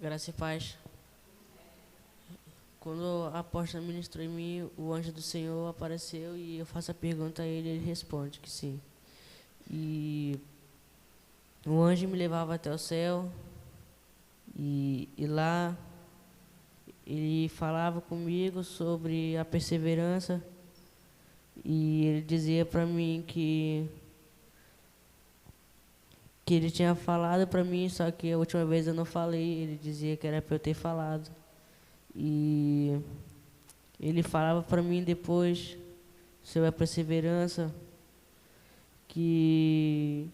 Graça e paz. Quando a apóstola ministrou em mim, o anjo do Senhor apareceu e eu faço a pergunta a ele, ele responde que sim. E o anjo me levava até o céu e lá ele falava comigo sobre a perseverança e ele dizia para mim que ele tinha falado para mim, só que a última vez eu não falei, ele dizia que era para eu ter falado. E ele falava para mim depois sobre a perseverança, que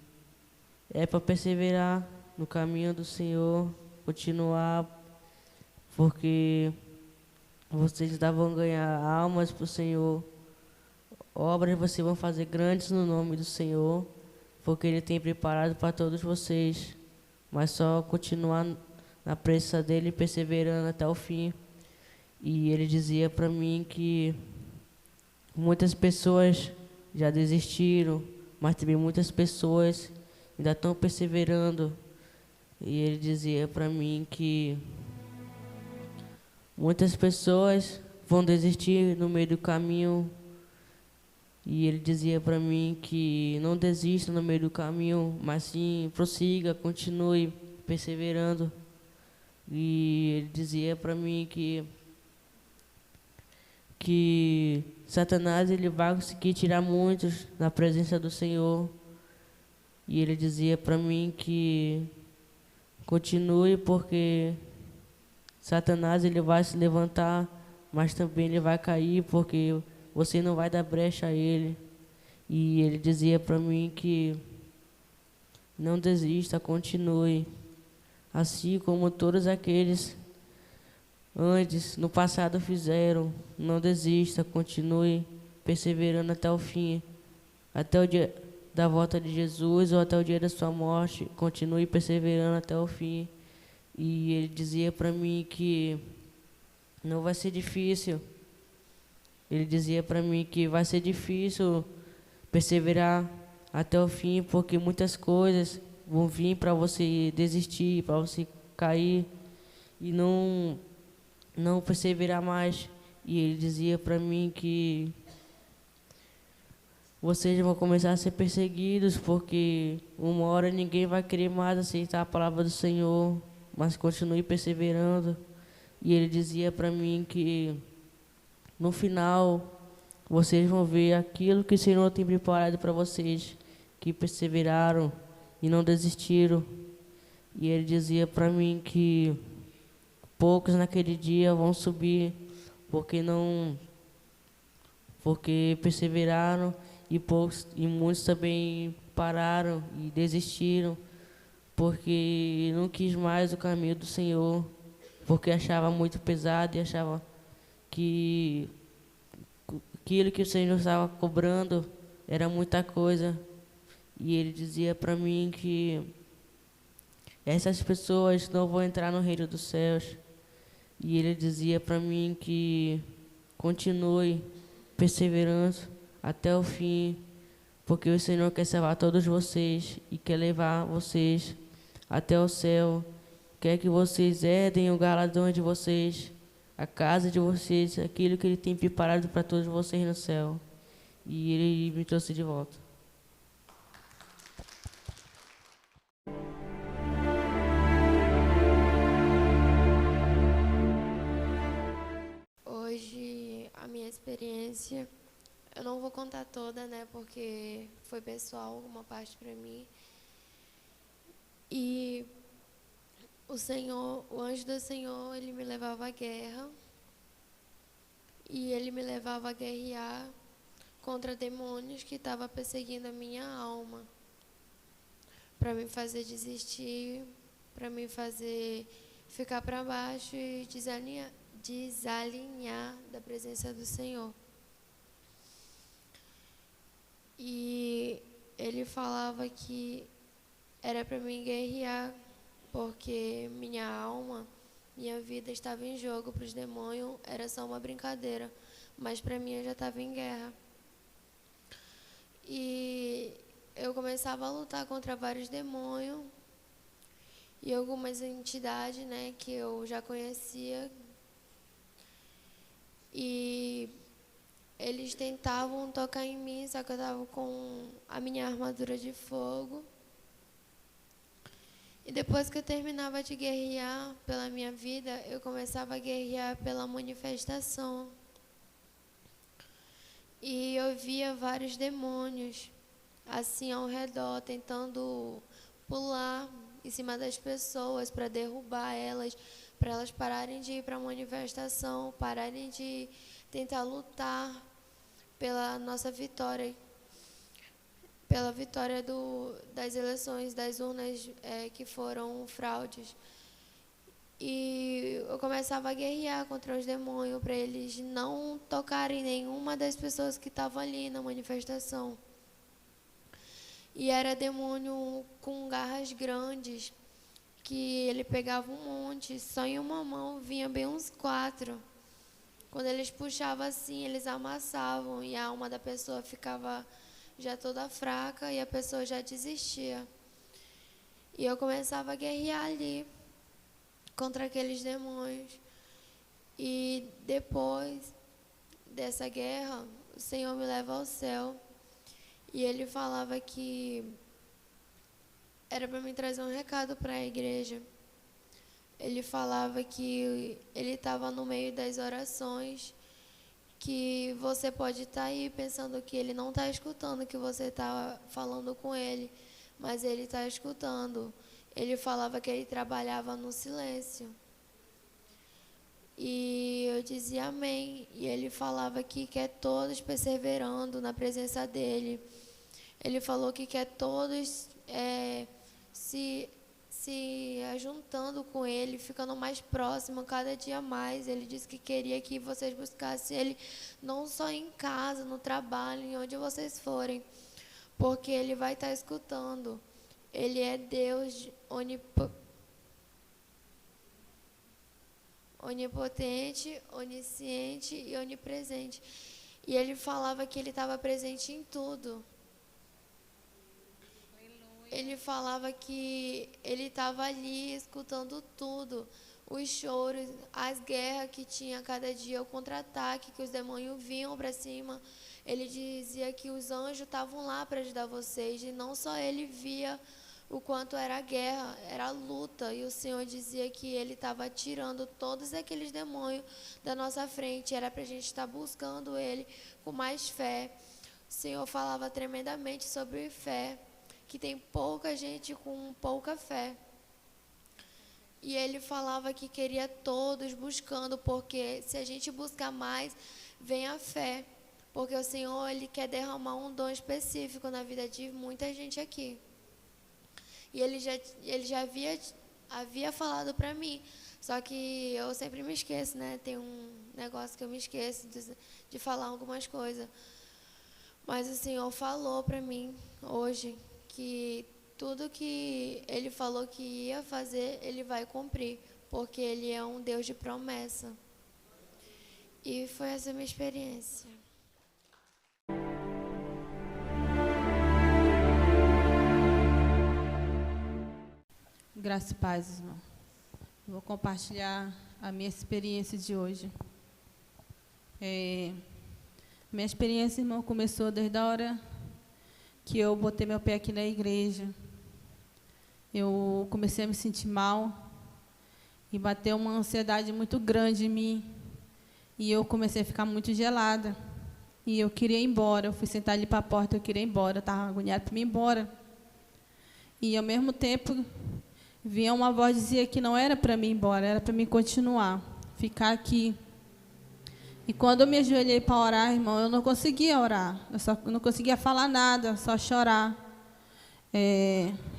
é para perseverar no caminho do Senhor, continuar, porque vocês vão ganhar almas para o Senhor, obras vocês vão fazer grandes no nome do Senhor, porque Ele tem preparado para todos vocês, mas só continuar na presença dEle, perseverando até o fim. E ele dizia para mim que muitas pessoas já desistiram, mas também muitas pessoas ainda estão perseverando. E ele dizia para mim que muitas pessoas vão desistir no meio do caminho. E ele dizia para mim que não desista no meio do caminho, mas sim prossiga, continue perseverando. E ele dizia para mim que Satanás ele vai conseguir tirar muitos da presença do Senhor. E ele dizia para mim que continue, porque Satanás ele vai se levantar, mas também ele vai cair, porque você não vai dar brecha a ele. E ele dizia para mim que não desista, continue, assim como todos aqueles antes, no passado fizeram. Não desista, continue perseverando até o fim, até o dia da volta de Jesus ou até o dia da sua morte, continue perseverando até o fim. E ele dizia para mim que não vai ser difícil. Ele dizia para mim que vai ser difícil perseverar até o fim, porque muitas coisas vão vir para você desistir, para você cair e não perseverar mais. E ele dizia para mim que vocês vão começar a ser perseguidos, porque uma hora ninguém vai querer mais aceitar a palavra do Senhor, mas continue perseverando. E ele dizia para mim que no final vocês vão ver aquilo que o Senhor tem preparado para vocês, que perseveraram e não desistiram. E ele dizia para mim que poucos naquele dia vão subir porque perseveraram, e muitos também pararam e desistiram porque não quis mais o caminho do Senhor, porque achava muito pesado e achava que aquilo que o Senhor estava cobrando era muita coisa. E ele dizia para mim que essas pessoas não vão entrar no reino dos céus. E ele dizia para mim que continue perseverando até o fim, porque o Senhor quer salvar todos vocês e quer levar vocês até o céu. Quer que vocês herdem o galardão de vocês, a casa de vocês, aquilo que Ele tem preparado para todos vocês no céu. E Ele me trouxe de volta. Hoje, a minha experiência, eu não vou contar toda, né, porque foi pessoal, uma parte para mim. E o anjo do Senhor, ele me levava à guerra. E ele me levava a guerrear contra demônios que estavam perseguindo a minha alma. Para me fazer desistir, para me fazer ficar para baixo e desalinhar da presença do Senhor. E ele falava que era para mim guerrear, porque minha alma, minha vida estava em jogo. Para os demônios era só uma brincadeira, mas para mim eu já estava em guerra. E eu começava a lutar contra vários demônios e algumas entidades, né, que eu já conhecia. E eles tentavam tocar em mim, só que eu estava com a minha armadura de fogo. E depois que eu terminava de guerrear pela minha vida, eu começava a guerrear pela manifestação. E eu via vários demônios assim ao redor, tentando pular em cima das pessoas para derrubar elas, para elas pararem de ir para a manifestação, pararem de tentar lutar pela nossa vitória, pela vitória das eleições, das urnas que foram fraudes. E eu começava a guerrear contra os demônios para eles não tocarem nenhuma das pessoas que estavam ali na manifestação. E era demônio com garras grandes, que ele pegava um monte, só em uma mão vinha bem uns 4. Quando eles puxavam assim, eles amassavam e a alma da pessoa ficava já toda fraca e a pessoa já desistia. E eu começava a guerrear ali contra aqueles demônios. E depois dessa guerra, o Senhor me leva ao céu. E ele falava que era para mim trazer um recado para a igreja. Ele falava que ele estava no meio das orações, que você pode estar aí pensando que ele não está escutando o que você está falando com ele, mas ele está escutando. Ele falava que ele trabalhava no silêncio. E eu dizia amém. E ele falava que quer todos perseverando na presença dele. Ele falou que quer todos se ajuntando com ele, ficando mais próximo cada dia mais. Ele disse que queria que vocês buscassem ele não só em casa, no trabalho, em onde vocês forem, porque ele vai estar escutando. Ele é Deus onipotente, onisciente e onipresente. E ele falava que ele estava presente em tudo. Ele falava que ele estava ali escutando tudo, os choros, as guerras que tinha cada dia, o contra-ataque, que os demônios vinham para cima. Ele dizia que os anjos estavam lá para ajudar vocês, e não só ele via o quanto era a guerra, era a luta, e o Senhor dizia que ele estava tirando todos aqueles demônios da nossa frente, era para a gente estar buscando ele com mais fé. O Senhor falava tremendamente sobre fé, que tem pouca gente com pouca fé. E ele falava que queria todos buscando, porque se a gente buscar mais, vem a fé. Porque o Senhor, ele quer derramar um dom específico na vida de muita gente aqui. E ele já havia falado para mim, só que eu sempre me esqueço, né? Tem um negócio que eu me esqueço de falar algumas coisas. Mas o Senhor falou para mim hoje que tudo que ele falou que ia fazer, ele vai cumprir, porque ele é um Deus de promessa. E foi essa a minha experiência. Graça e paz, irmão. Vou compartilhar a minha experiência de hoje. Minha experiência, irmão, começou desde a hora que eu botei meu pé aqui na igreja. Eu comecei a me sentir mal e bateu uma ansiedade muito grande em mim. E eu comecei a ficar muito gelada. E eu queria ir embora. Eu fui sentar ali para a porta, eu queria ir embora. Eu estava agoniada para ir embora. E, ao mesmo tempo, vinha uma voz que dizia que não era para mim ir embora, era para mim continuar, ficar aqui. E quando eu me ajoelhei para orar, irmão, eu não conseguia orar. Eu não conseguia falar nada, só chorar.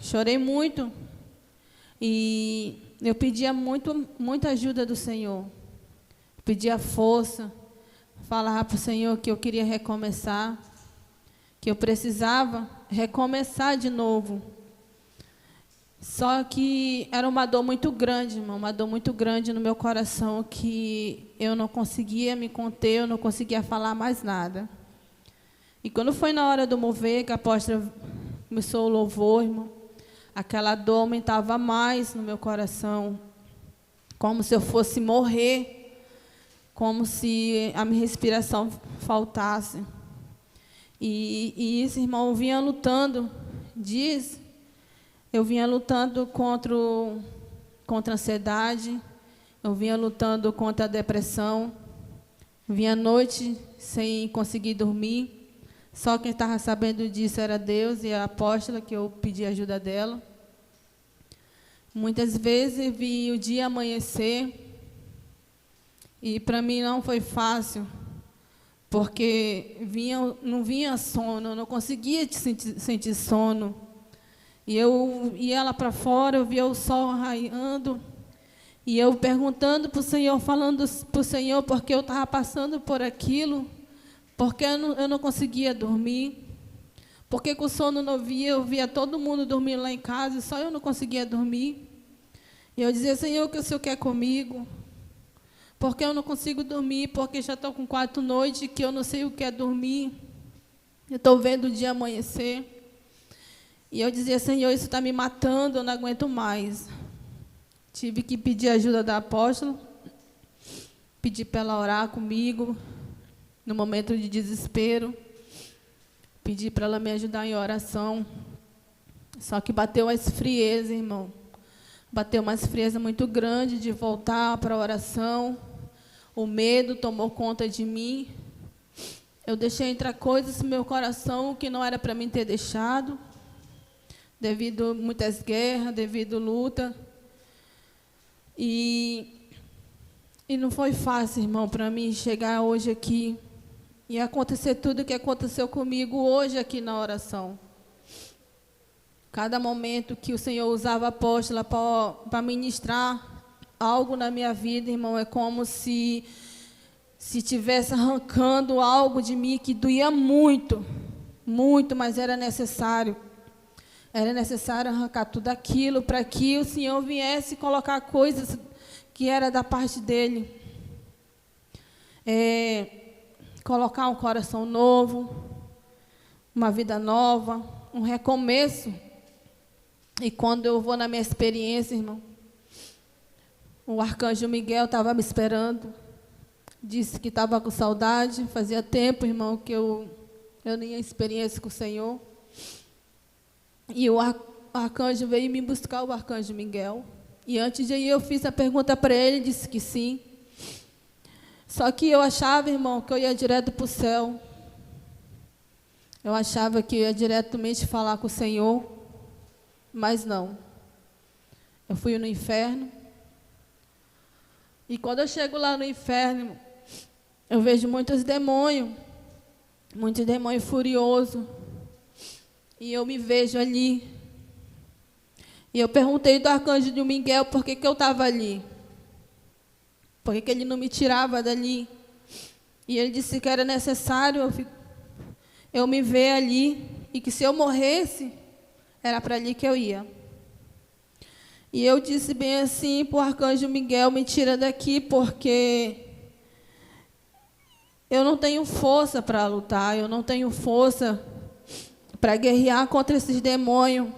Chorei muito. E eu pedia muita ajuda do Senhor. Pedia força. Falava para o Senhor que eu queria recomeçar. Que eu precisava recomeçar de novo. Só que era uma dor muito grande, irmão, uma dor muito grande no meu coração, que eu não conseguia me conter, eu não conseguia falar mais nada. E quando foi na hora do mover, que a apóstola começou o louvor, irmão, aquela dor aumentava mais no meu coração, como se eu fosse morrer, como se a minha respiração faltasse. E esse irmão vinha lutando, eu vinha lutando contra a ansiedade, eu vinha lutando contra a depressão, vinha à noite sem conseguir dormir. Só quem estava sabendo disso era Deus e a apóstola, que eu pedi ajuda dela. Muitas vezes vi o dia amanhecer e para mim não foi fácil, porque não vinha sono, eu não conseguia sentir sono. E eu ia lá para fora, eu via o sol raiando, e eu perguntando para o Senhor, falando para o Senhor, porque eu estava passando por aquilo, porque eu não conseguia dormir, porque com o sono não via, eu via todo mundo dormindo lá em casa, e só eu não conseguia dormir. E eu dizia, Senhor, o que o Senhor quer comigo? Porque eu não consigo dormir, porque já estou com 4 noites que eu não sei o que é dormir. Eu estou vendo o dia amanhecer. E eu dizia, Senhor, isso está me matando, eu não aguento mais. Tive que pedir ajuda da apóstola, pedir para ela orar comigo, no momento de desespero, pedi para ela me ajudar em oração. Só que bateu uma frieza, irmão. Bateu uma frieza muito grande de voltar para a oração. O medo tomou conta de mim. Eu deixei entrar coisas no meu coração que não era para mim ter deixado, devido a muitas guerras, devido a luta. E não foi fácil, irmão, para mim chegar hoje aqui e acontecer tudo o que aconteceu comigo hoje aqui na oração. Cada momento que o Senhor usava a apóstola para ministrar algo na minha vida, irmão, é como se estivesse arrancando algo de mim que doía muito, muito, mas era necessário. Era necessário arrancar tudo aquilo para que o Senhor viesse colocar coisas que era da parte dEle. Colocar um coração novo, uma vida nova, um recomeço. E quando eu vou na minha experiência, irmão, o arcanjo Miguel estava me esperando, disse que estava com saudade, fazia tempo, irmão, que eu não ia experiência com o Senhor. E o arcanjo veio me buscar, o arcanjo Miguel. E antes de ir, eu fiz a pergunta para ele, disse que sim. Só que eu achava, irmão, que eu ia direto para o céu. Eu achava que eu ia diretamente falar com o Senhor, mas não. Eu fui no inferno. E quando eu chego lá no inferno, eu vejo muitos demônios furiosos. E eu me vejo ali. E eu perguntei do arcanjo de Miguel por que eu estava ali. Por que ele não me tirava dali? E ele disse que era necessário eu me ver ali. E que se eu morresse, era para ali que eu ia. E eu disse bem assim para o arcanjo Miguel, me tira daqui, porque eu não tenho força para lutar, eu não tenho força para guerrear contra esses demônios.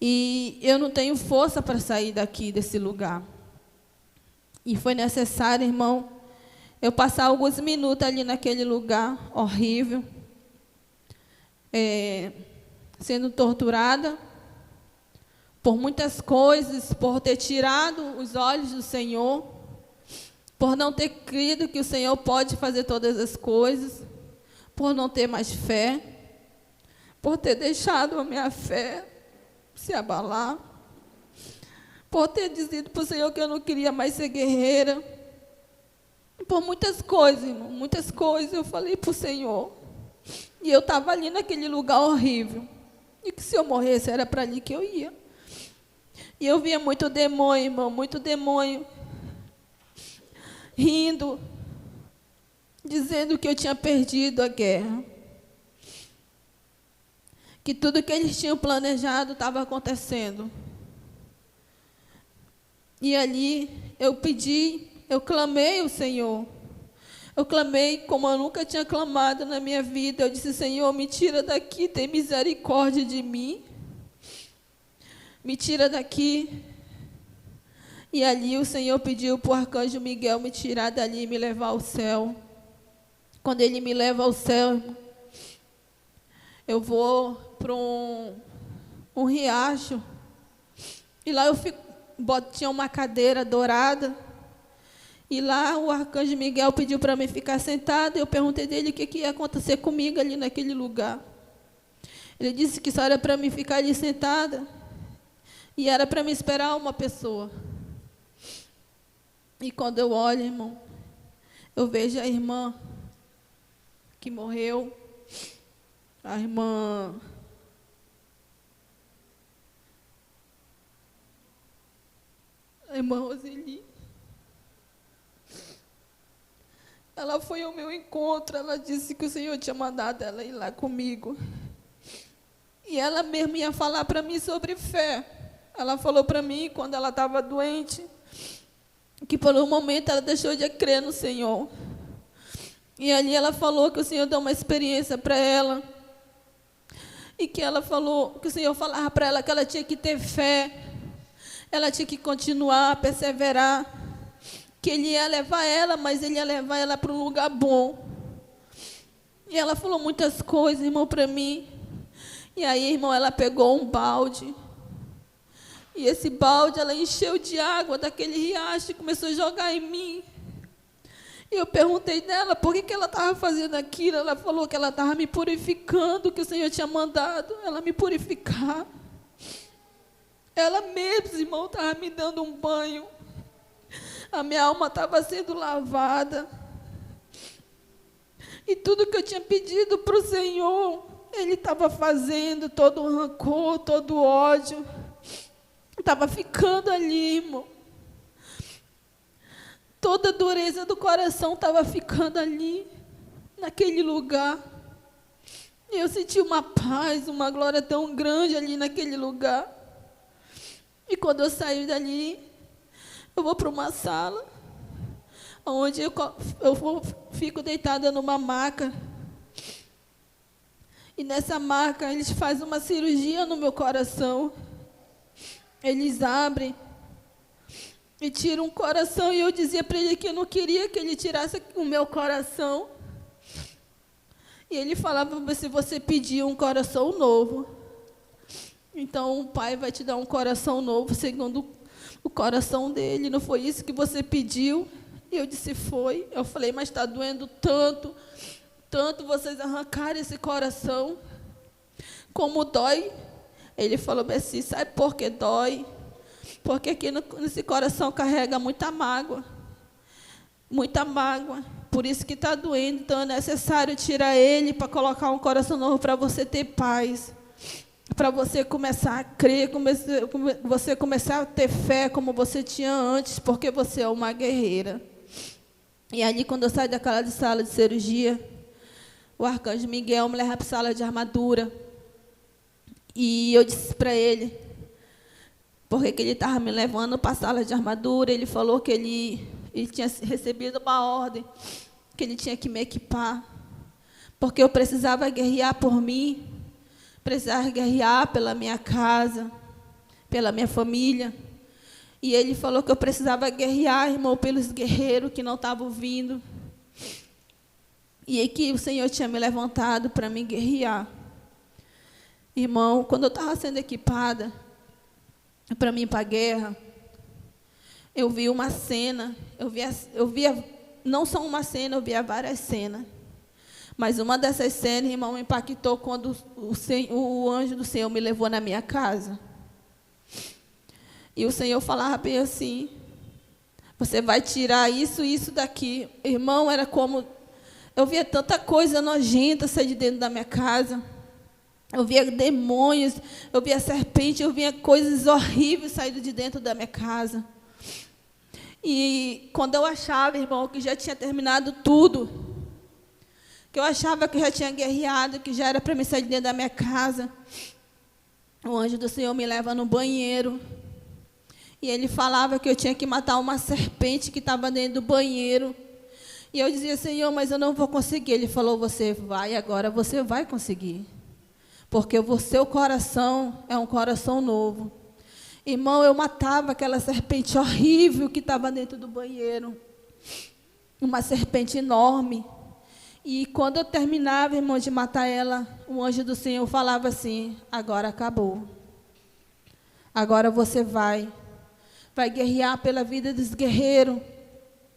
E eu não tenho força para sair daqui, desse lugar. E foi necessário, irmão, eu passar alguns minutos ali naquele lugar horrível, sendo torturada por muitas coisas, por ter tirado os olhos do Senhor, por não ter crido que o Senhor pode fazer todas as coisas, por não ter mais fé, por ter deixado a minha fé se abalar, por ter dito para o Senhor que eu não queria mais ser guerreira, por muitas coisas, irmão, muitas coisas eu falei para o Senhor. E eu estava ali naquele lugar horrível, e que se eu morresse era para ali que eu ia. E eu via muito demônio, irmão, muito demônio, rindo, dizendo que eu tinha perdido a guerra, que tudo que eles tinham planejado estava acontecendo. E ali eu pedi, eu clamei ao Senhor. Eu clamei como eu nunca tinha clamado na minha vida. Eu disse, Senhor, me tira daqui, tem misericórdia de mim. me tira daqui. E ali o Senhor pediu para o arcanjo Miguel me tirar dali e me levar ao céu. Quando ele me leva ao céu, eu vou para um riacho. E lá tinha uma cadeira dourada. E lá o arcanjo Miguel pediu para mim ficar sentada. Eu perguntei dele o que ia acontecer comigo ali naquele lugar. Ele disse que só era para mim ficar ali sentada. E era para me esperar uma pessoa. E quando eu olho, irmão, eu vejo a irmã que morreu. A irmã Roseli. Ela foi ao meu encontro, ela disse que o Senhor tinha mandado ela ir lá comigo. E ela mesmo ia falar para mim sobre fé. Ela falou para mim, quando ela estava doente, que por um momento ela deixou de crer no Senhor. E ali ela falou que o Senhor deu uma experiência para ela. E que ela falou, que o Senhor falava para ela que ela tinha que ter fé. Ela tinha que continuar, perseverar. Que Ele ia levar ela, mas Ele ia levar ela para um lugar bom. E ela falou muitas coisas, irmão, para mim. E aí, irmão, ela pegou um balde. E esse balde, ela encheu de água daquele riacho e começou a jogar em mim. E eu perguntei dela por que ela estava fazendo aquilo. Ela falou que ela estava me purificando, que o Senhor tinha mandado ela me purificar. Ela mesma, irmão, estava me dando um banho. A minha alma estava sendo lavada. E tudo que eu tinha pedido para o Senhor, Ele estava fazendo, todo o rancor, todo o ódio. Estava ficando ali, irmão. Toda a dureza do coração estava ficando ali, naquele lugar. E eu senti uma paz, uma glória tão grande ali naquele lugar. E quando eu saí dali, eu vou para uma sala, onde eu fico deitada numa maca. E nessa maca, eles fazem uma cirurgia no meu coração. Eles abrem e tiram um coração. E eu dizia para ele que eu não queria que ele tirasse o meu coração. E ele falava, se você pedir um coração novo, então o Pai vai te dar um coração novo, segundo o coração dele. Não foi isso que você pediu? E eu disse, foi. Eu falei, mas está doendo tanto, tanto vocês arrancarem esse coração. Como dói. Ele falou assim, sabe por que dói? Porque aqui nesse coração carrega muita mágoa. Muita mágoa. Por isso que está doendo. Então é necessário tirar ele para colocar um coração novo para você ter paz. Para você começar a crer, você começar a ter fé como você tinha antes, porque você é uma guerreira. E ali, quando eu saio daquela sala de cirurgia, o arcanjo Miguel me leva para a sala de armadura. E eu disse para ele, porque que ele estava me levando para a sala de armadura. Ele falou que ele tinha recebido uma ordem, que ele tinha que me equipar, porque eu precisava guerrear por mim, precisava guerrear pela minha casa, pela minha família. E ele falou que eu precisava guerrear, irmão, pelos guerreiros que não estavam vindo. E que o Senhor tinha me levantado para me guerrear. Irmão, quando eu estava sendo equipada para mim ir para a guerra, eu vi uma cena, eu via não só uma cena, eu via várias cenas. Mas uma dessas cenas, irmão, me impactou quando o anjo do Senhor me levou na minha casa. E o Senhor falava bem assim, você vai tirar isso e isso daqui. Irmão, era como... Eu via tanta coisa nojenta sair de dentro da minha casa. Eu via demônios, eu via serpente, eu via coisas horríveis saindo de dentro da minha casa. E quando eu achava, irmão, que já tinha terminado tudo, que eu achava que já tinha guerreado, que já era para me sair de dentro da minha casa, o anjo do Senhor me leva no banheiro. E ele falava que eu tinha que matar uma serpente que estava dentro do banheiro. E eu dizia, Senhor, mas eu não vou conseguir. Ele falou, você vai, agora você vai conseguir. Porque o seu coração é um coração novo. Irmão, eu matava aquela serpente horrível que estava dentro do banheiro. Uma serpente enorme. E quando eu terminava, irmão, de matar ela, o anjo do Senhor falava assim: agora acabou. Agora você vai guerrear pela vida dos guerreiros.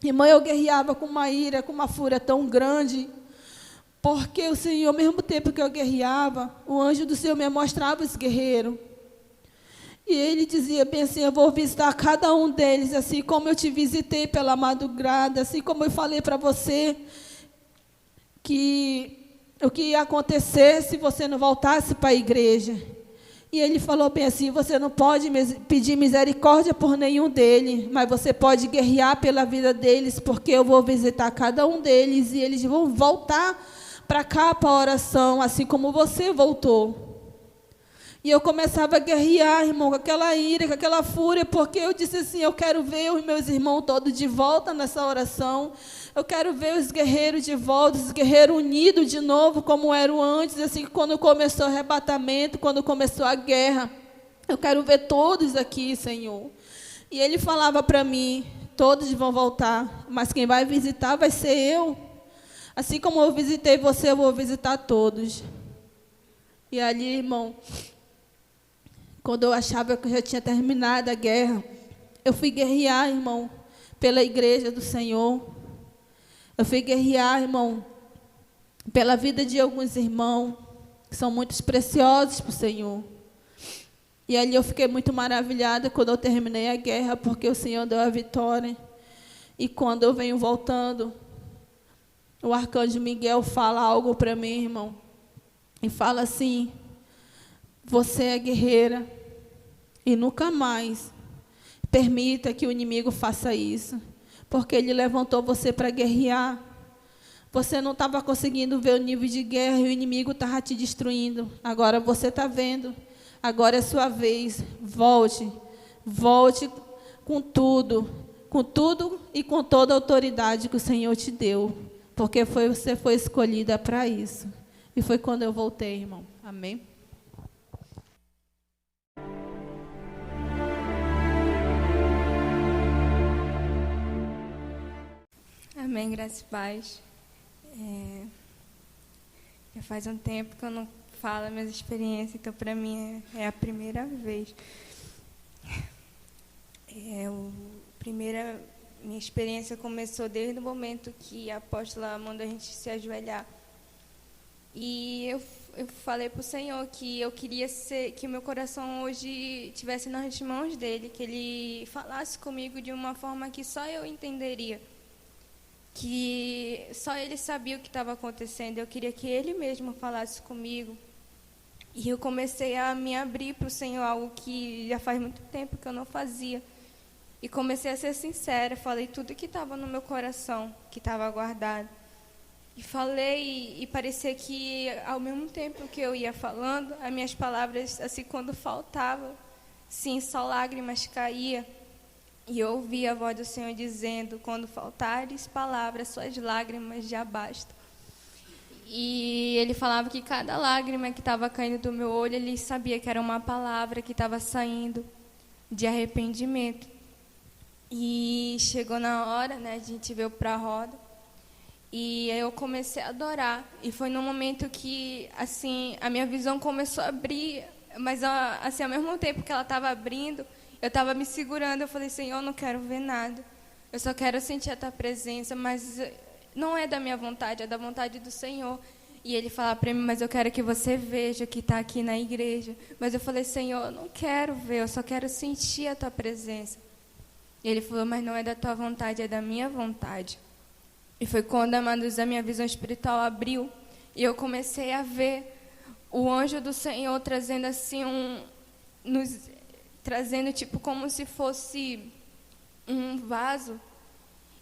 Irmão, eu guerreava com uma ira, com uma fúria tão grande, porque o Senhor, ao mesmo tempo que eu guerreava, o anjo do Senhor me mostrava os guerreiros. E ele dizia bem assim: eu vou visitar cada um deles, assim como eu te visitei pela madrugada, assim como eu falei para você que o que ia acontecer se você não voltasse para a igreja. E ele falou bem assim: você não pode pedir misericórdia por nenhum deles, mas você pode guerrear pela vida deles, porque eu vou visitar cada um deles e eles vão voltar para cá para a oração, assim como você voltou. E eu começava a guerrear, irmão, com aquela ira, com aquela fúria, porque eu disse assim: eu quero ver os meus irmãos todos de volta nessa oração. Eu quero ver os guerreiros de volta, os guerreiros unidos de novo, como eram antes, assim, quando começou o arrebatamento, quando começou a guerra. Eu quero ver todos aqui, Senhor. E ele falava para mim: todos vão voltar, mas quem vai visitar vai ser eu. Assim como eu visitei você, eu vou visitar todos. E ali, irmão, quando eu achava que eu já tinha terminado a guerra, eu fui guerrear, irmão, pela igreja do Senhor. Eu fui guerrear, irmão, pela vida de alguns irmãos, que são muito preciosos para o Senhor. E ali eu fiquei muito maravilhada quando eu terminei a guerra, porque o Senhor deu a vitória. E quando eu venho voltando, o arcanjo Miguel fala algo para mim, irmão. E fala assim: você é guerreira e nunca mais permita que o inimigo faça isso, porque ele levantou você para guerrear. Você não estava conseguindo ver o nível de guerra e o inimigo estava te destruindo. Agora você está vendo. Agora é sua vez. Volte com tudo e com toda a autoridade que o Senhor te deu, porque você foi escolhida para isso. E foi quando eu voltei, irmão. Amém? Amém, graças e paz. Já faz um tempo que eu não falo minhas experiências, então para mim é a primeira vez. Minha experiência começou desde o momento que a apóstola mandou a gente se ajoelhar. E eu falei para o Senhor que eu queria que o meu coração hoje estivesse nas mãos dele, que ele falasse comigo de uma forma que só eu entenderia, que só ele sabia o que estava acontecendo. Eu queria que ele mesmo falasse comigo. E eu comecei a me abrir para o Senhor, algo que já faz muito tempo que eu não fazia. E comecei a ser sincera, falei tudo que estava no meu coração, que estava guardado. E falei, e parecia que, ao mesmo tempo que eu ia falando, as minhas palavras, assim, quando faltava, sim, só lágrimas caía. E eu ouvi a voz do Senhor dizendo: quando faltares palavras, suas lágrimas já bastam. E ele falava que cada lágrima que estava caindo do meu olho, ele sabia que era uma palavra que estava saindo de arrependimento. E chegou na hora, né, a gente veio para a roda. E aí eu comecei a adorar. E foi no momento que, assim, a minha visão começou a abrir. Mas, assim, ao mesmo tempo que ela estava abrindo, eu estava me segurando. Eu falei: Senhor, eu não quero ver nada. Eu só quero sentir a Tua presença. Mas não é da minha vontade, é da vontade do Senhor. E ele falava para mim: mas eu quero que você veja que está aqui na igreja. Mas eu falei: Senhor, eu não quero ver, eu só quero sentir a Tua presença. E ele falou: mas não é da Tua vontade, é da minha vontade. E foi quando, amados, a minha visão espiritual abriu. E eu comecei a ver o anjo do Senhor trazendo assim trazendo tipo como se fosse um vaso.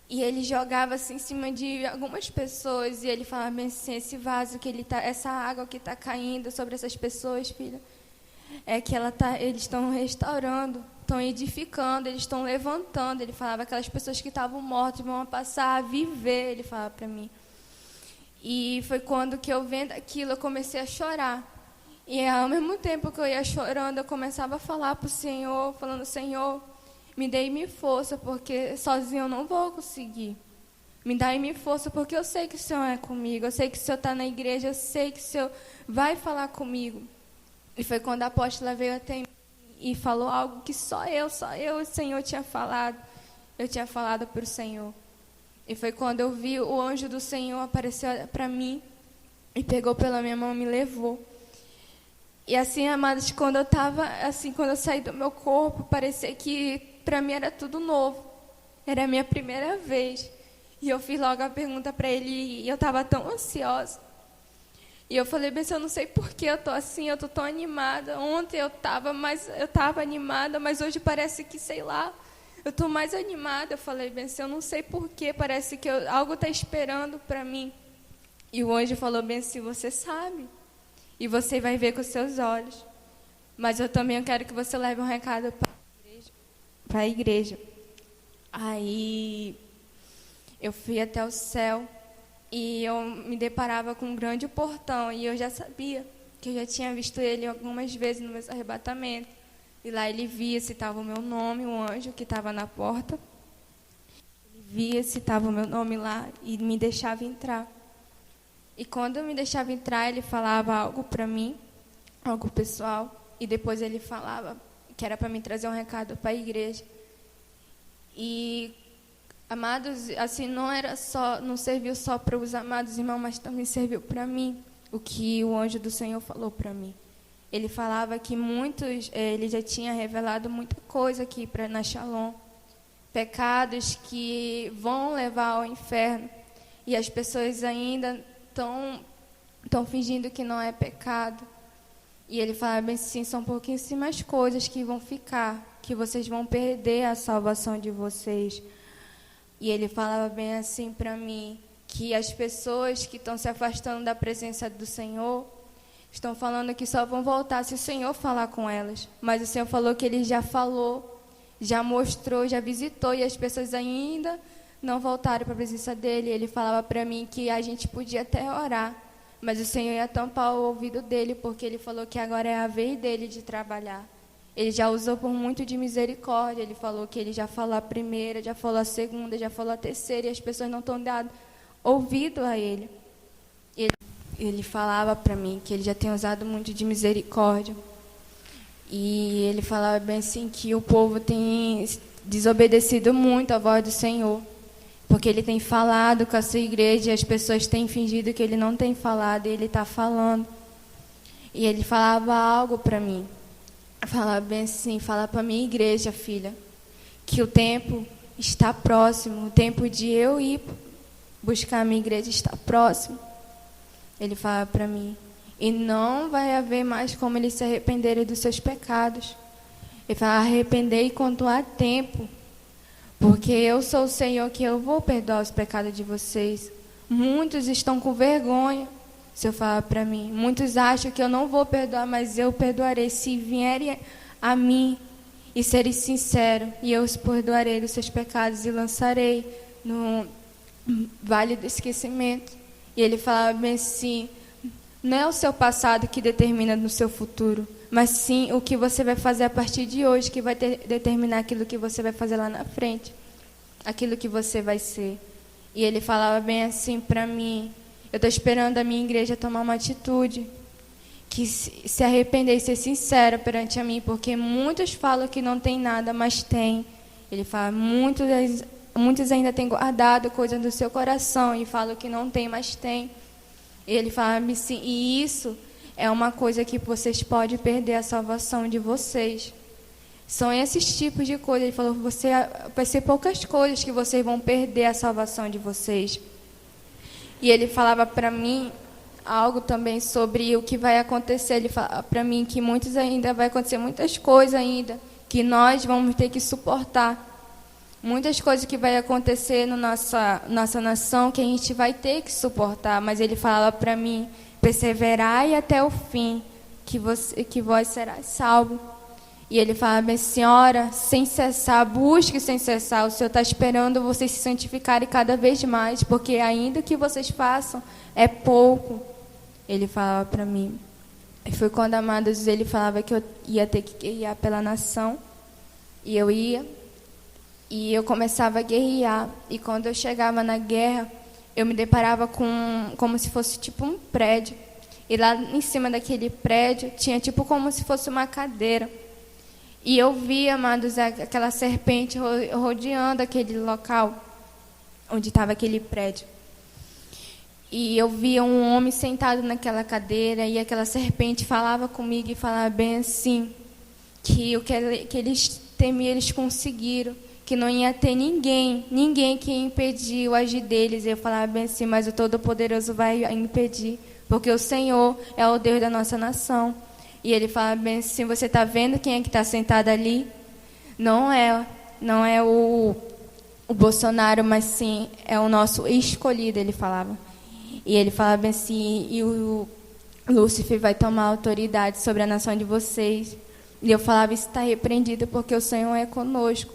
E ele jogava assim em cima de algumas pessoas. E ele falava assim: esse vaso essa água que está caindo sobre essas pessoas, filha, é que eles estão restaurando, estão edificando, eles estão levantando. Ele falava: aquelas pessoas que estavam mortas vão passar a viver. Ele falava para mim. E foi quando que eu vendo aquilo, eu comecei a chorar. E ao mesmo tempo que eu ia chorando, eu começava a falar para o Senhor, falando: Senhor, me dê-me força, porque sozinho eu não vou conseguir. Me dá-me força, porque eu sei que o Senhor é comigo, eu sei que o Senhor está na igreja, eu sei que o Senhor vai falar comigo. E foi quando a apóstola veio até mim e falou algo que só eu, o Senhor tinha falado. Eu tinha falado para o Senhor. E foi quando eu vi o anjo do Senhor aparecer para mim e pegou pela minha mão e me levou. E assim, amados, quando eu saí do meu corpo, parecia que para mim era tudo novo. Era a minha primeira vez. E eu fiz logo a pergunta para ele e eu estava tão ansiosa. E eu falei: bem, eu não sei por que eu estou assim, eu estou tão animada. Ontem eu estava animada, mas hoje parece que, sei lá, eu estou mais animada. Eu falei: bem, eu não sei por que, parece que algo está esperando para mim. E o anjo falou: bem, se você sabe, e você vai ver com os seus olhos. Mas eu também quero que você leve um recado para a igreja. Aí eu fui até o céu e eu me deparava com um grande portão. E eu já sabia que eu já tinha visto ele algumas vezes no meu arrebatamento. E lá ele via se estava o meu nome, o anjo que estava na porta. Ele via se estava o meu nome lá e me deixava entrar. E quando eu me deixava entrar, ele falava algo para mim, algo pessoal. E depois ele falava que era para mim trazer um recado para a igreja. E, amados, assim, não serviu só para os amados irmãos, mas também serviu para mim, o que o anjo do Senhor falou para mim. Ele falava que ele já tinha revelado muita coisa aqui na Shalom, pecados que vão levar ao inferno, e as pessoas ainda estão fingindo que não é pecado. E ele falava bem assim: são pouquíssimas coisas que vão ficar, que vocês vão perder a salvação de vocês. E ele falava bem assim para mim, que as pessoas que estão se afastando da presença do Senhor estão falando que só vão voltar se o Senhor falar com elas. Mas o Senhor falou que Ele já falou, já mostrou, já visitou, e as pessoas ainda não voltaram para a presença dEle. Ele falava para mim que a gente podia até orar, mas o Senhor ia tampar o ouvido dEle, porque Ele falou que agora é a vez dEle de trabalhar. Ele já usou por muito de misericórdia. Ele falou que Ele já falou a primeira, já falou a segunda, já falou a terceira, e as pessoas não estão dando ouvido a Ele. Ele falava para mim que Ele já tem usado muito de misericórdia. E Ele falava bem assim que o povo tem desobedecido muito à voz do Senhor, porque Ele tem falado com a sua igreja e as pessoas têm fingido que Ele não tem falado, e Ele está falando. E Ele falava algo para mim. Falava bem assim: fala para a minha igreja, filha, que o tempo está próximo, o tempo de eu ir buscar a minha igreja está próximo. Ele fala para mim: e não vai haver mais como eles se arrependerem dos seus pecados. Ele fala: arrependei enquanto há tempo, porque eu sou o Senhor, que eu vou perdoar os pecados de vocês. Muitos estão com vergonha. O Senhor fala para mim: muitos acham que eu não vou perdoar, mas eu perdoarei se vierem a mim e serem sinceros, e eu os perdoarei dos seus pecados e lançarei no vale do esquecimento. E ele falava bem assim: não é o seu passado que determina no seu futuro, mas sim o que você vai fazer a partir de hoje, que vai determinar aquilo que você vai fazer lá na frente, aquilo que você vai ser. E ele falava bem assim para mim: eu estou esperando a minha igreja tomar uma atitude, que se arrepender e ser sincera perante a mim, porque muitos falam que não tem nada, mas tem. Ele fala: muitos ainda têm guardado coisas do seu coração e falam que não tem, mas tem. E ele fala assim: e isso é uma coisa que vocês podem perder a salvação de vocês. São esses tipos de coisas. Ele falou: vai ser poucas coisas que vocês vão perder a salvação de vocês. E ele falava para mim algo também sobre o que vai acontecer. Ele falava para mim que vai acontecer muitas coisas ainda, que nós vamos ter que suportar. Muitas coisas que vai acontecer na nossa nação, que a gente vai ter que suportar. Mas ele falava para mim: perseverai até o fim, que vós serás salvos. E ele falava bem: senhora, sem cessar, busque sem cessar. O Senhor está esperando vocês se santificarem cada vez mais, porque ainda que vocês façam, é pouco. Ele falava para mim. E foi quando Amados ele falava que eu ia ter que guerrear pela nação. E eu ia. E eu começava a guerrear. E quando eu chegava na guerra, eu me deparava com como se fosse tipo um prédio. E lá em cima daquele prédio tinha tipo como se fosse uma cadeira. E eu via, Amados, aquela serpente rodeando aquele local onde estava aquele prédio. E eu via um homem sentado naquela cadeira e aquela serpente falava comigo e falava bem assim, que o que eles temiam, eles conseguiram, que não ia ter ninguém que ia impedir o agir deles. E eu falava bem assim, mas o Todo-Poderoso vai impedir, porque o Senhor é o Deus da nossa nação. E ele fala bem assim, você está vendo quem é que está sentado ali? Não é o Bolsonaro, mas sim é o nosso escolhido, ele falava. E ele falava bem assim, e o Lúcifer vai tomar autoridade sobre a nação de vocês. E eu falava, isso está repreendido porque o Senhor é conosco.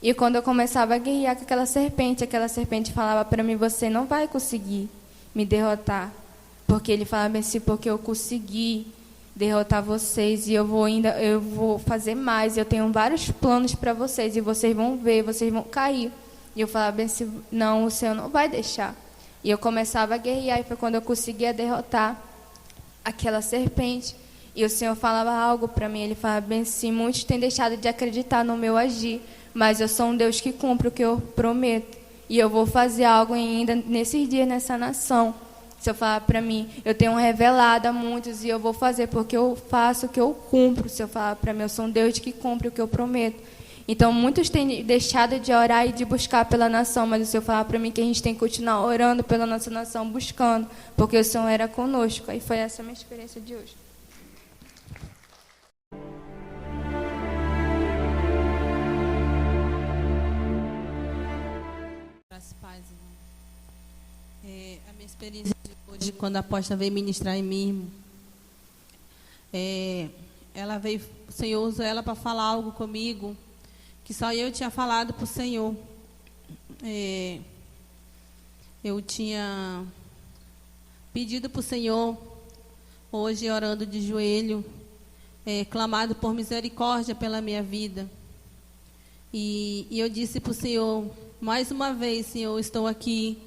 E quando eu começava a guerrear com aquela serpente falava para mim, você não vai conseguir me derrotar. Porque ele falava bem assim, porque eu consegui derrotar vocês e eu vou fazer mais. Eu tenho vários planos para vocês e vocês vão ver, vocês vão cair. E eu falava bem assim, não, o Senhor não vai deixar. E eu começava a guerrear, e foi quando eu conseguia derrotar aquela serpente. E o Senhor falava algo para mim, ele falava bem assim, muitos têm deixado de acreditar no meu agir, mas eu sou um Deus que cumpre o que eu prometo. E eu vou fazer algo ainda nesses dias, nessa nação. O Senhor falava para mim, eu tenho revelado a muitos e eu vou fazer porque eu faço o que eu cumpro. O Senhor falava para mim, eu sou um Deus que cumpre o que eu prometo. Então, muitos têm deixado de orar e de buscar pela nação, mas o Senhor falava para mim que a gente tem que continuar orando pela nossa nação, buscando, porque o Senhor era conosco. Aí foi essa a minha experiência de hoje. Paz, irmão. A minha experiência de hoje, quando a apóstola veio ministrar em mim, ela veio, o Senhor usou ela para falar algo comigo que só eu tinha falado para o Senhor. Eu tinha pedido para o Senhor, hoje orando de joelho, clamado por misericórdia pela minha vida. E eu disse para o Senhor, mais uma vez, Senhor, estou aqui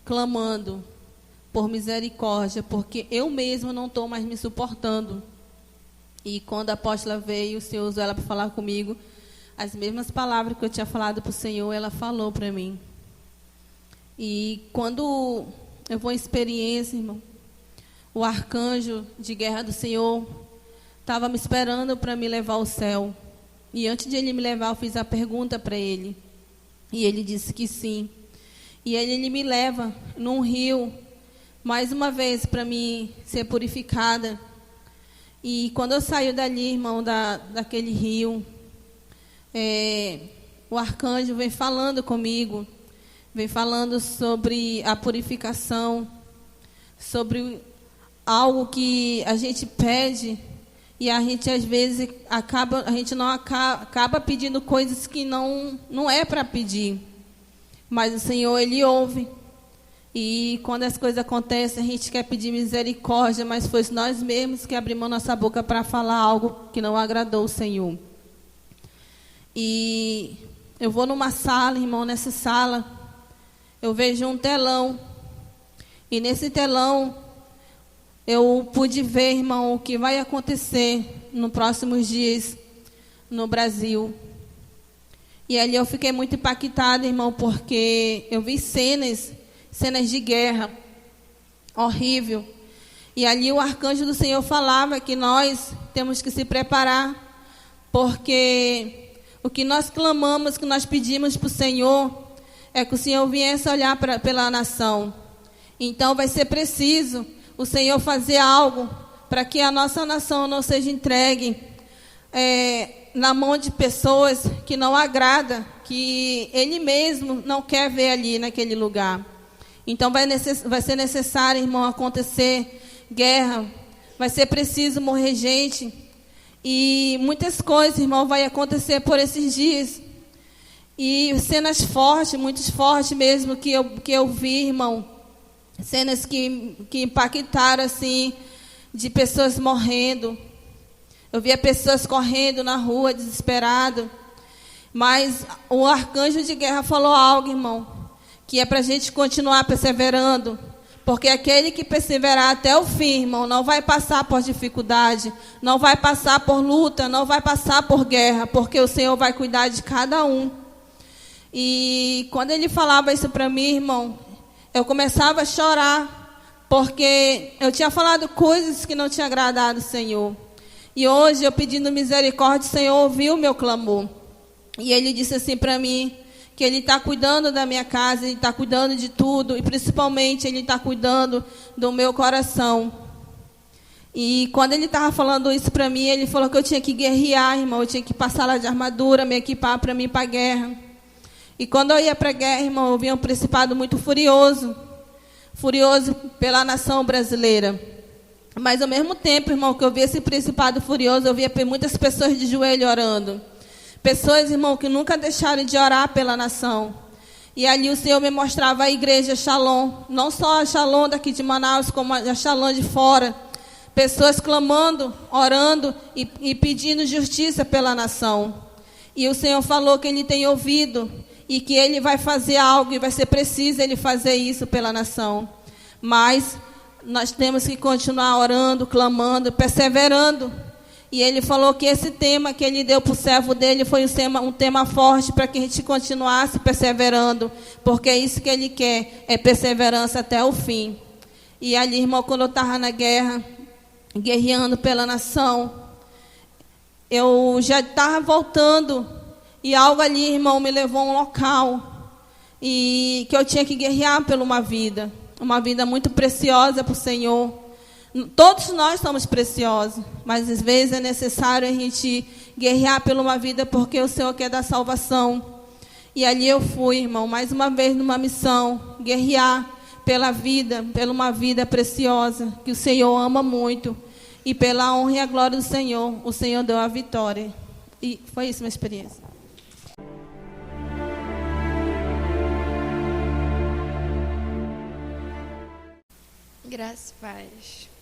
clamando por misericórdia, porque eu mesmo não estou mais me suportando. E quando a apóstola veio, o Senhor usou ela para falar comigo. As mesmas palavras que eu tinha falado para o Senhor, ela falou para mim. E quando eu vou em experiência, irmão, o arcanjo de guerra do Senhor estava me esperando para me levar ao céu. E antes de ele me levar, eu fiz a pergunta para ele. E ele disse que sim. E ele me leva num rio, mais uma vez, para mim ser purificada. E quando eu saio dali, irmão, daquele rio, o arcanjo vem falando comigo, vem falando sobre a purificação, sobre algo que a gente pede e a gente às vezes acaba pedindo coisas que não é para pedir, mas o Senhor, Ele ouve. E quando as coisas acontecem, a gente quer pedir misericórdia, mas foi nós mesmos que abrimos nossa boca para falar algo que não agradou o Senhor. E eu vou numa sala, irmão, nessa sala, eu vejo um telão. E nesse telão, eu pude ver, irmão, o que vai acontecer nos próximos dias no Brasil. E ali eu fiquei muito impactada, irmão, porque eu vi cenas de guerra, horrível. E ali o arcanjo do Senhor falava que nós temos que se preparar, porque o que nós clamamos, que nós pedimos para o Senhor, é que o Senhor viesse olhar pela nação. Então vai ser preciso o Senhor fazer algo para que a nossa nação não seja entregue na mão de pessoas que não agrada, que Ele mesmo não quer ver ali naquele lugar. Então vai ser necessário, irmão, acontecer guerra, vai ser preciso morrer gente. E muitas coisas, irmão, vai acontecer por esses dias. E cenas fortes, muito fortes mesmo, que eu vi, irmão. Cenas que impactaram, assim, de pessoas morrendo. Eu via pessoas correndo na rua, desesperado. Mas o arcanjo de guerra falou algo, irmão, que é para a gente continuar perseverando. Porque aquele que perseverar até o fim, irmão, não vai passar por dificuldade, não vai passar por luta, não vai passar por guerra, porque o Senhor vai cuidar de cada um. E quando ele falava isso para mim, irmão, eu começava a chorar, porque eu tinha falado coisas que não tinham agradado o Senhor. E hoje, eu pedindo misericórdia, o Senhor ouviu o meu clamor. E ele disse assim para mim, que Ele está cuidando da minha casa, Ele está cuidando de tudo, e principalmente Ele está cuidando do meu coração. E quando Ele estava falando isso para mim, Ele falou que eu tinha que guerrear, irmão, eu tinha que passar lá de armadura, me equipar para mim ir para a guerra. E quando eu ia para a guerra, irmão, eu via um principado muito furioso pela nação brasileira. Mas ao mesmo tempo, irmão, que eu via esse principado furioso, eu via muitas pessoas de joelho orando. Pessoas, irmão, que nunca deixaram de orar pela nação. E ali o Senhor me mostrava a igreja Shalom. Não só a Shalom daqui de Manaus, como a Shalom de fora. Pessoas clamando, orando e pedindo justiça pela nação. E o Senhor falou que Ele tem ouvido e que Ele vai fazer algo e vai ser preciso Ele fazer isso pela nação. Mas nós temos que continuar orando, clamando, perseverando. E Ele falou que esse tema que Ele deu para o servo dele foi um tema forte para que a gente continuasse perseverando, porque é isso que Ele quer, é perseverança até o fim. E ali, irmão, quando eu estava na guerra, guerreando pela nação, eu já estava voltando, e algo ali, irmão, me levou a um local, e que eu tinha que guerrear por uma vida muito preciosa para o Senhor. Todos nós somos preciosos, mas às vezes é necessário a gente guerrear por uma vida, porque o Senhor quer dar salvação. E ali eu fui, irmão, mais uma vez numa missão, guerrear pela vida, por uma vida preciosa, que o Senhor ama muito. E pela honra e a glória do Senhor, o Senhor deu a vitória. E foi isso minha experiência. Graças e paz.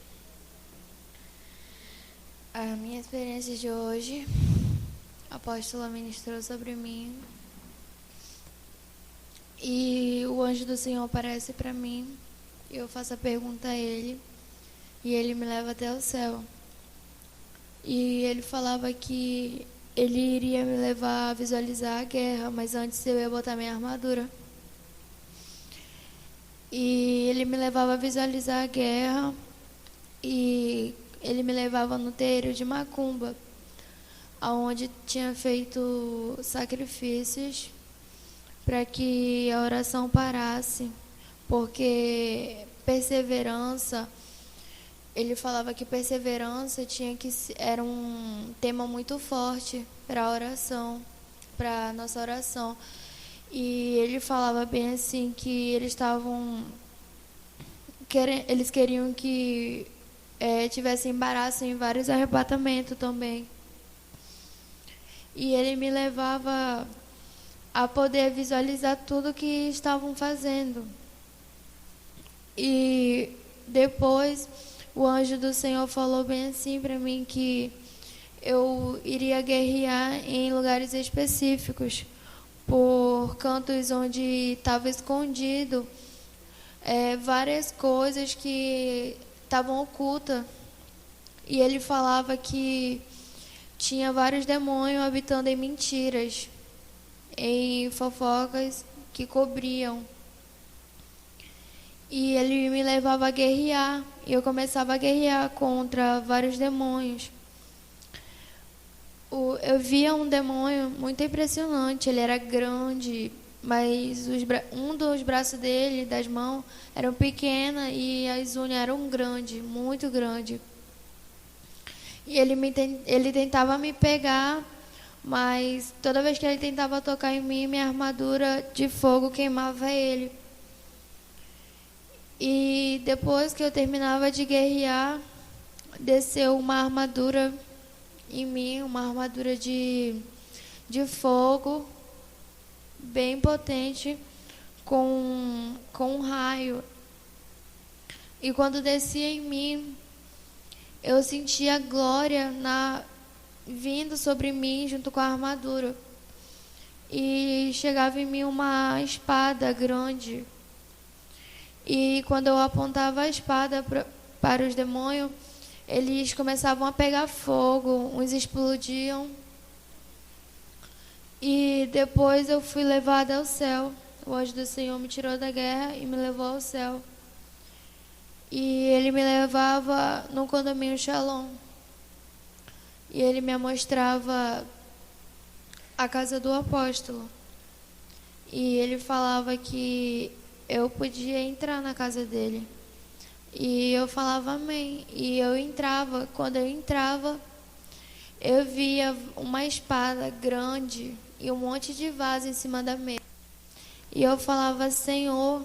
A minha experiência de hoje, a apóstola ministrou sobre mim. E o anjo do Senhor aparece para mim. Eu faço a pergunta a ele. E ele me leva até o céu. E ele falava que ele iria me levar a visualizar a guerra, mas antes eu ia botar minha armadura. E ele me levava a visualizar a guerra. E ele me levava no terreiro de Macumba, onde tinha feito sacrifícios para que a oração parasse, porque perseverança, ele falava que perseverança era um tema muito forte para a oração, para a nossa oração. E ele falava bem assim que eles queriam que tivesse embaraço em vários arrebatamentos também. E ele me levava a poder visualizar tudo que estavam fazendo. E depois o anjo do Senhor falou bem assim para mim que eu iria guerrear em lugares específicos, por cantos onde estava escondido várias coisas que estavam ocultas. E ele falava que tinha vários demônios habitando em mentiras, em fofocas que cobriam. E ele me levava a guerrear, e eu começava a guerrear contra vários demônios. Eu via um demônio muito impressionante, ele era grande, mas um dos braços dele, das mãos, eram pequenas e as unhas eram grandes, muito grandes. E ele tentava me pegar, mas toda vez que ele tentava tocar em mim, minha armadura de fogo queimava ele. E depois que eu terminava de guerrear, desceu uma armadura em mim, uma armadura de fogo, bem potente, com um raio. E quando descia em mim, eu senti a glória vindo sobre mim junto com a armadura. E chegava em mim uma espada grande. E quando eu apontava a espada para os demônios, eles começavam a pegar fogo, uns explodiam. E depois eu fui levada ao céu. O anjo do Senhor me tirou da guerra e me levou ao céu. E ele me levava no condomínio Shalom. E ele me mostrava a casa do apóstolo. E ele falava que eu podia entrar na casa dele. E eu falava amém. E eu entrava. Quando eu entrava, eu via uma espada grande e um monte de vaso em cima da mesa. E eu falava, Senhor,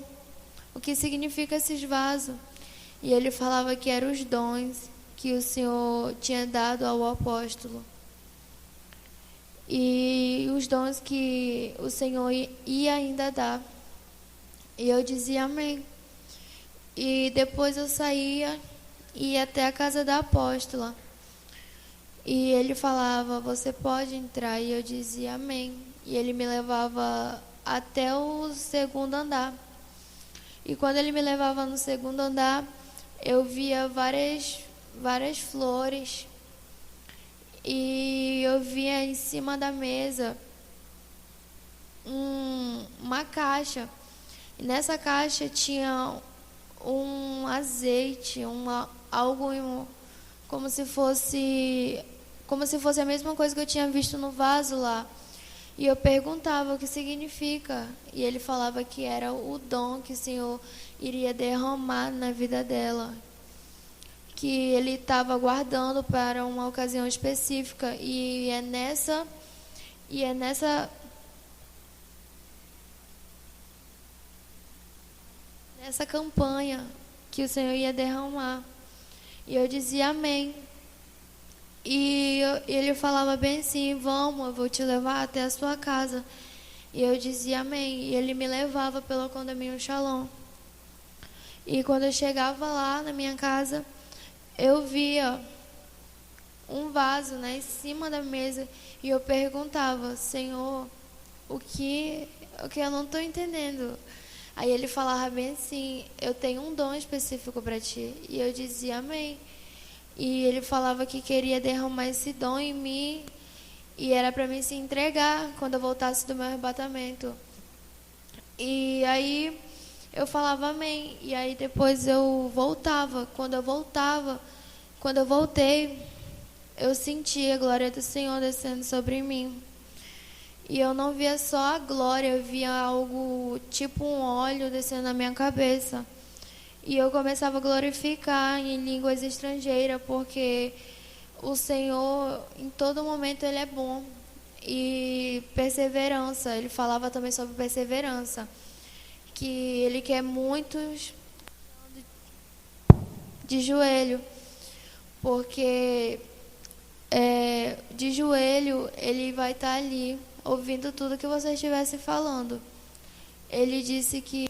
o que significa esses vasos? E ele falava que eram os dons que o Senhor tinha dado ao apóstolo. E os dons que o Senhor ia ainda dar. E eu dizia amém. E depois eu saía e ia até a casa da apóstola. E ele falava, você pode entrar. E eu dizia amém. E ele me levava até o segundo andar. E quando ele me levava no segundo andar, eu via várias flores. E eu via em cima da mesa uma caixa. E nessa caixa tinha um azeite, algo como se fosse a mesma coisa que eu tinha visto no vaso lá. E eu perguntava o que significa. E ele falava que era o dom que o Senhor iria derramar na vida dela. Que ele estava guardando para uma ocasião específica. E é nessa campanha que o Senhor ia derramar. E eu dizia amém. E ele falava bem assim, vamos, eu vou te levar até a sua casa. E eu dizia amém. E ele me levava pelo condomínio Shalom. E quando eu chegava lá na minha casa, eu via um vaso, né, em cima da mesa. E eu perguntava, Senhor, o que eu não estou entendendo? Aí ele falava bem assim, eu tenho um dom específico para ti. E eu dizia amém. E ele falava que queria derramar esse dom em mim. E era para mim se entregar quando eu voltasse do meu arrebatamento. E aí eu falava amém. E aí depois eu voltava. Quando eu voltei, eu senti a glória do Senhor descendo sobre mim. E eu não via só a glória, eu via algo tipo um óleo descendo na minha cabeça. E eu começava a glorificar em línguas estrangeiras, porque o Senhor, em todo momento, Ele é bom. E perseverança, Ele falava também sobre perseverança. Que Ele quer muitos de joelho, porque de joelho Ele vai estar ali, ouvindo tudo que você estivesse falando. Ele disse que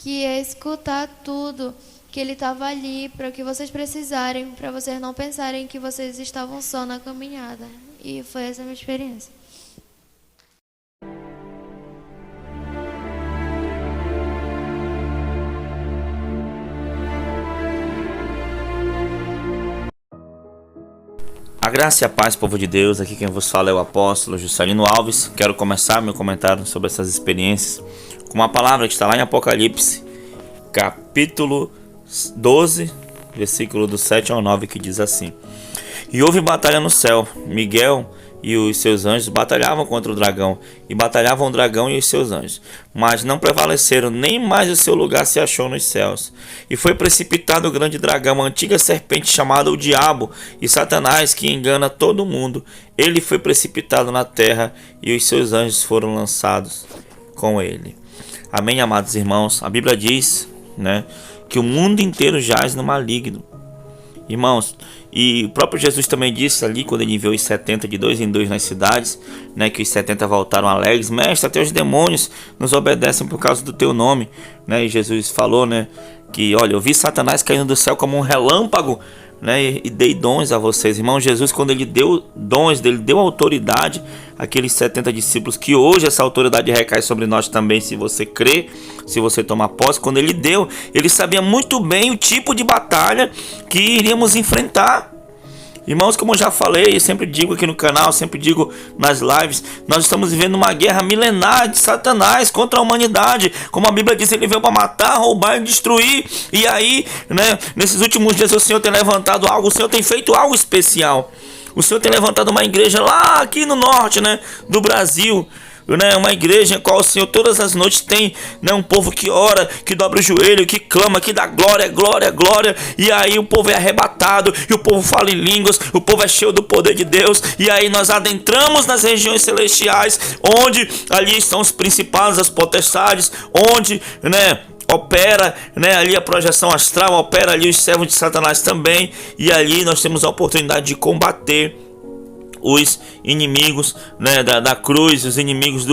ia escutar tudo, que ele estava ali para o que vocês precisarem, para vocês não pensarem que vocês estavam só na caminhada. E foi essa a minha experiência. A graça e a paz, povo de Deus. Aqui quem vos fala é o apóstolo Juscelino Alves. Quero começar meu comentário sobre essas experiências com uma palavra que está lá em Apocalipse, capítulo 12, versículo do 7 ao 9, que diz assim: E houve batalha no céu. Miguel e os seus anjos batalhavam contra o dragão, e batalhavam o dragão e os seus anjos, mas não prevaleceram, nem mais o seu lugar se achou nos céus. E foi precipitado o grande dragão, a antiga serpente chamada o Diabo e Satanás, que engana todo mundo. Ele foi precipitado na terra, e os seus anjos foram lançados com ele. Amém, amados irmãos? A Bíblia diz, que o mundo inteiro jaz no maligno. Irmãos, e o próprio Jesus também disse ali, quando ele enviou os 70 de 2 em 2 nas cidades, né, que os 70 voltaram alegres: mestre, até os demônios nos obedecem por causa do teu nome, né? E Jesus falou, né, que olha, eu vi Satanás caindo do céu como um relâmpago, né, e dei dons a vocês. Irmão, Jesus, quando ele deu dons, ele deu autoridade àqueles 70 discípulos, que hoje essa autoridade recai sobre nós também, se você crê, se você tomar posse. Quando ele deu, ele sabia muito bem o tipo de batalha que iríamos enfrentar. Irmãos, como eu já falei, eu sempre digo aqui no canal, sempre digo nas lives, nós estamos vivendo uma guerra milenar de Satanás contra a humanidade. Como a Bíblia diz, ele veio para matar, roubar e destruir. E aí, né, nesses últimos dias o Senhor tem levantado algo, o Senhor tem feito algo especial. O Senhor tem levantado uma igreja lá aqui no norte, né, do Brasil, né, uma igreja em qual o Senhor todas as noites tem, né, um povo que ora, que dobra o joelho, que clama, que dá glória, glória, glória. E aí o povo é arrebatado, e o povo fala em línguas, o povo é cheio do poder de Deus. E aí nós adentramos nas regiões celestiais, onde ali estão os principados, as potestades, onde, né, opera, né, ali a projeção astral, opera ali os servos de Satanás também. E ali nós temos a oportunidade de combater os inimigos, né, da cruz, os inimigos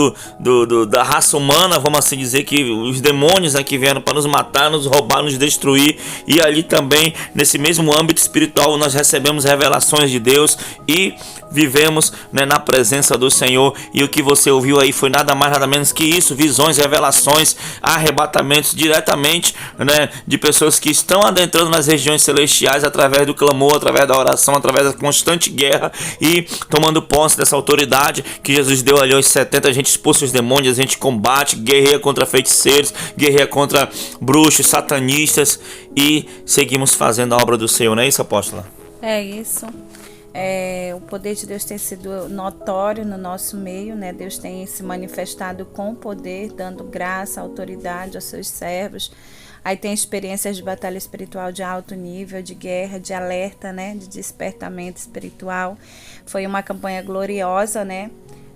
da raça humana, vamos assim dizer, que os demônios aqui vieram para nos matar, nos roubar, nos destruir. E ali também, nesse mesmo âmbito espiritual, nós recebemos revelações de Deus e vivemos, né, na presença do Senhor. E o que você ouviu aí foi nada mais nada menos que isso: visões, revelações, arrebatamentos diretamente, né, de pessoas que estão adentrando nas regiões celestiais através do clamor, através da oração, através da constante guerra, e tomando posse dessa autoridade que Jesus deu ali aos 70. A gente expulsa os demônios, a gente combate, guerreia contra feiticeiros, guerreia contra bruxos, satanistas, e seguimos fazendo a obra do Senhor, não é isso, apóstola? É isso. O poder de Deus tem sido notório no nosso meio, né? Deus tem se manifestado com poder, dando graça, autoridade aos seus servos. Aí tem experiências de batalha espiritual de alto nível, de guerra, de alerta, né? De despertamento espiritual. Foi uma campanha gloriosa, né?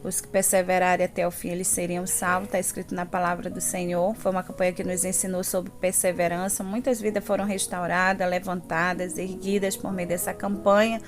Os que perseverarem até o fim, eles seriam salvos, está escrito na palavra do Senhor. Foi uma campanha que nos ensinou sobre perseverança. Muitas vidas foram restauradas, levantadas, erguidas por meio dessa campanha.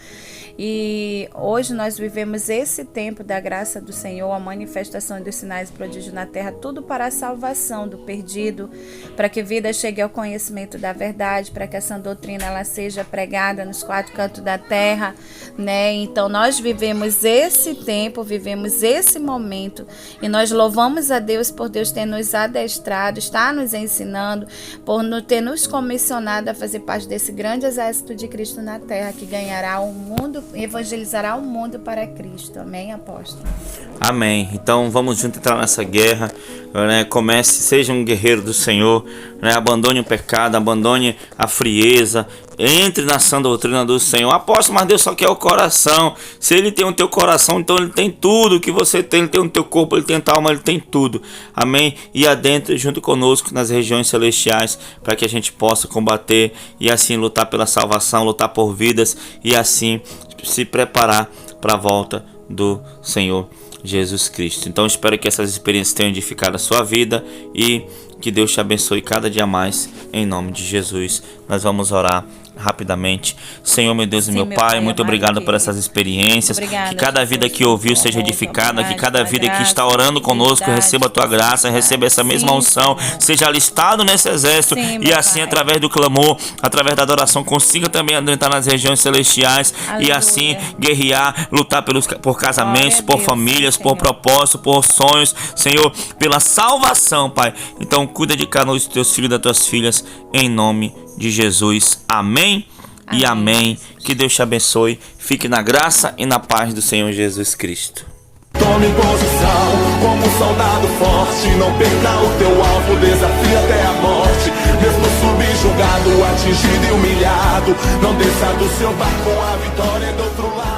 E hoje nós vivemos esse tempo da graça do Senhor, a manifestação dos sinais e prodígios na terra, tudo para a salvação do perdido, para que a vida chegue ao conhecimento da verdade, para que essa doutrina ela seja pregada nos 4 cantos da terra, né? Então nós vivemos esse tempo, vivemos esse momento, e nós louvamos a Deus por Deus ter nos adestrado, está nos ensinando, por ter nos comissionado a fazer parte desse grande exército de Cristo na terra, que ganhará o mundo, evangelizará o mundo para Cristo. Amém, apóstolo? Amém. Então vamos juntos entrar nessa guerra, né? Comece, seja um guerreiro do Senhor, né? Abandone o pecado, abandone a frieza, entre na sã doutrina do Senhor. Apóstolo, mas Deus só quer o coração. Se Ele tem o teu coração, então Ele tem tudo que você tem. Ele tem o teu corpo, Ele tem a tua alma, Ele tem tudo. Amém? E adentre junto conosco nas regiões celestiais, para que a gente possa combater e assim lutar pela salvação, lutar por vidas, e assim se preparar para a volta do Senhor Jesus Cristo. Então espero que essas experiências tenham edificado a sua vida e que Deus te abençoe cada dia mais, em nome de Jesus. Nós vamos orar rapidamente. Senhor, meu Deus e meu Pai, muito obrigado por essas experiências. Que cada vida que ouviu seja edificada, que cada vida que está orando conosco receba a tua graça, receba essa mesma unção, seja alistado nesse exército, e assim através do clamor, através da adoração, consiga também adentrar nas regiões celestiais e assim guerrear, lutar por casamentos, por famílias, por propósito, por sonhos, Senhor, pela salvação, Pai. Então cuida de cada um dos teus filhos e das tuas filhas, em nome de Jesus. Amém e amém. Que Deus te abençoe. Fique na graça e na paz do Senhor Jesus Cristo. Tome posição como um soldado forte. Não perca o teu alvo, desafia até a morte. Mesmo subjugado, atingido e humilhado, não desça do seu barco, a vitória é do outro lado.